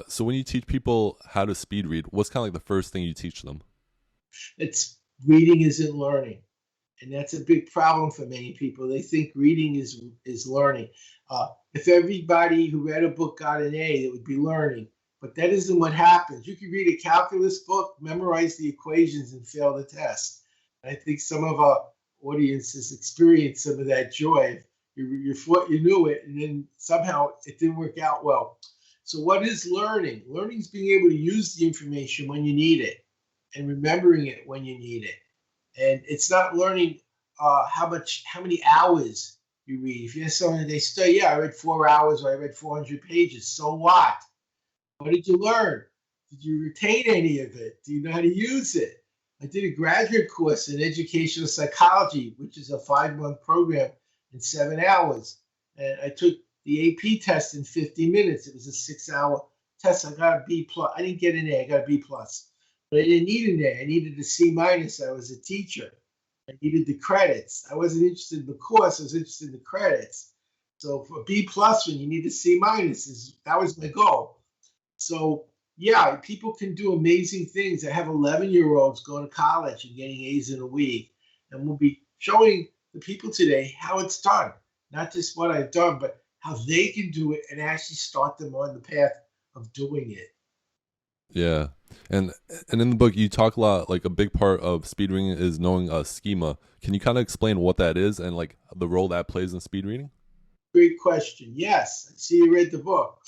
So when you teach people how to speed read, what's kind of like the first thing you teach them? It's reading isn't learning, and that's a big problem for many people. They think reading is learning. If everybody who read a book got an A, it would be learning. But that isn't what happens. You can read a calculus book, memorize the equations, and fail the test. And I think some of our audiences experienced some of that joy. You thought you knew it, and then somehow it didn't work out well. So, what is learning? Learning is being able to use the information when you need it and remembering it when you need it. And it's not learning how many hours you read. If you're someone they say, yeah, I read 4 hours or I read 400 pages. So what? What did you learn? Did you retain any of it? Do you know how to use it? I did a graduate course in educational psychology, which is a 5 month program in 7 hours. And I took the AP test in 50 minutes. It was a 6 hour test. I got a B plus. I didn't get an A. I got a B plus. But I didn't need an A. I needed a C minus. I was a teacher. I needed the credits. I wasn't interested in the course. I was interested in the credits. So for B plus, when you need a C minus, that was my goal. So yeah, people can do amazing things. I have 11-year-olds going to college and getting A's in a week, and we'll be showing the people today how it's done. Not just what I've done, but how they can do it and actually start them on the path of doing it. Yeah, and and in the book you talk a lot. Like a big part of speed reading is knowing a schema. Can you kind of explain what that is and like the role that plays in speed reading? Great question. Yes, I see you read the book.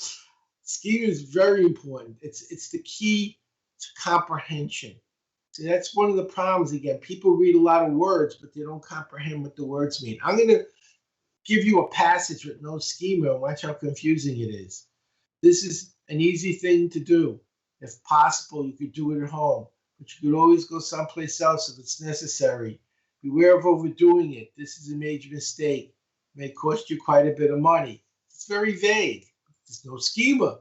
Schema is very important. It's the key to comprehension. So that's one of the problems again. People read a lot of words, but they don't comprehend what the words mean. I'm going to give you a passage with no schema and watch how confusing it is. This is an easy thing to do. If possible, you could do it at home, but you could always go someplace else if it's necessary. Beware of overdoing it. This is a major mistake. It may cost you quite a bit of money. It's very vague. There's no schema.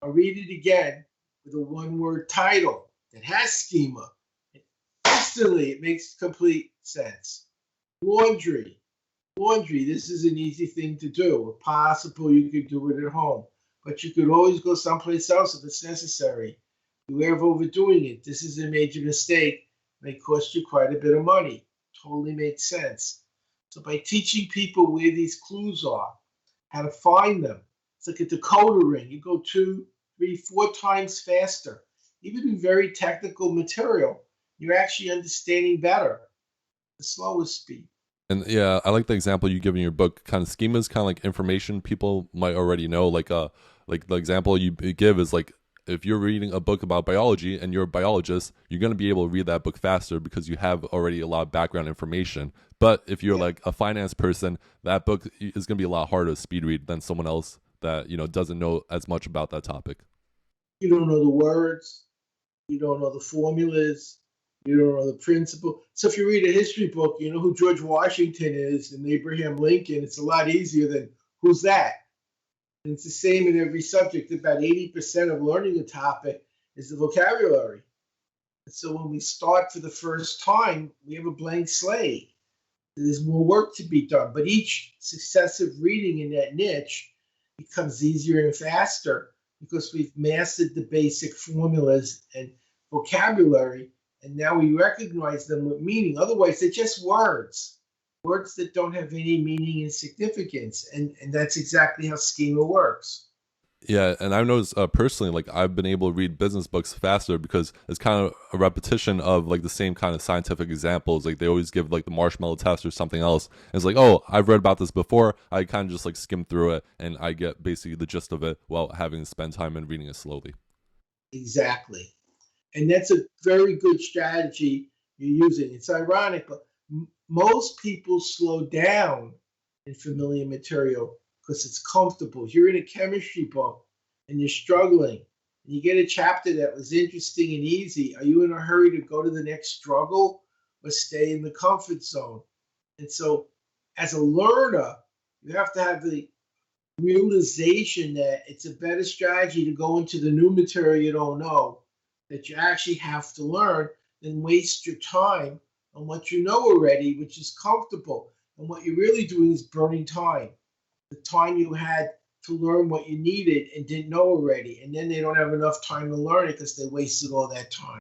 I'll read it again with a one-word title that has schema. And instantly, it makes complete sense. Laundry. Laundry, this is an easy thing to do. If possible, you could do it at home, but you could always go someplace else if it's necessary. Beware of overdoing it. This is a major mistake. It may cost you quite a bit of money. Totally makes sense. So by teaching people where these clues are, how to find them, it's like a decoder ring. You go 2, 3, 4 times faster. Even in very technical material, you're actually understanding better the slowest speed. And yeah, I like the example you give in your book. Kind of schemas, kind of like information people might already know. Like the example you give is like if you're reading a book about biology and you're a biologist, you're gonna be able to read that book faster because you have already a lot of background information. But if you're Yeah, like a finance person, that book is gonna be a lot harder to speed read than someone else that doesn't know as much about that topic. you don't know the words, you don't know the formulas, you don't know the principle. So if you read a history book, you know who George Washington is and Abraham Lincoln. It's a lot easier than who's that. And it's the same in every subject. About 80% of learning a topic is the vocabulary. And so when we start for the first time, we have a blank slate. There's more work to be done, but each successive reading in that niche becomes easier and faster because we've mastered the basic formulas and vocabulary, and now we recognize them with meaning. Otherwise, they're just words, words that don't have any meaning and significance, and that's exactly how schema works. Yeah, and I've noticed personally, like I've been able to read business books faster because it's kind of a repetition of like the same kind of scientific examples. Like they always give like the marshmallow test or something else. And it's like, oh, I've read about this before. I kind of just like skim through it and I get basically the gist of it while having to spend time and reading it slowly. Exactly. And that's a very good strategy you're using. It's ironic, but most people slow down in familiar material because it's comfortable. If you're in a chemistry book and you're struggling and you get a chapter that was interesting and easy, are you in a hurry to go to the next struggle or stay in the comfort zone? And so, as a learner, you have to have the realization that it's a better strategy to go into the new material you don't know that you actually have to learn than waste your time on what you know already, which is comfortable. And what you're really doing is burning time. The time you had to learn what you needed and didn't know already. And then they don't have enough time to learn it because they wasted all that time.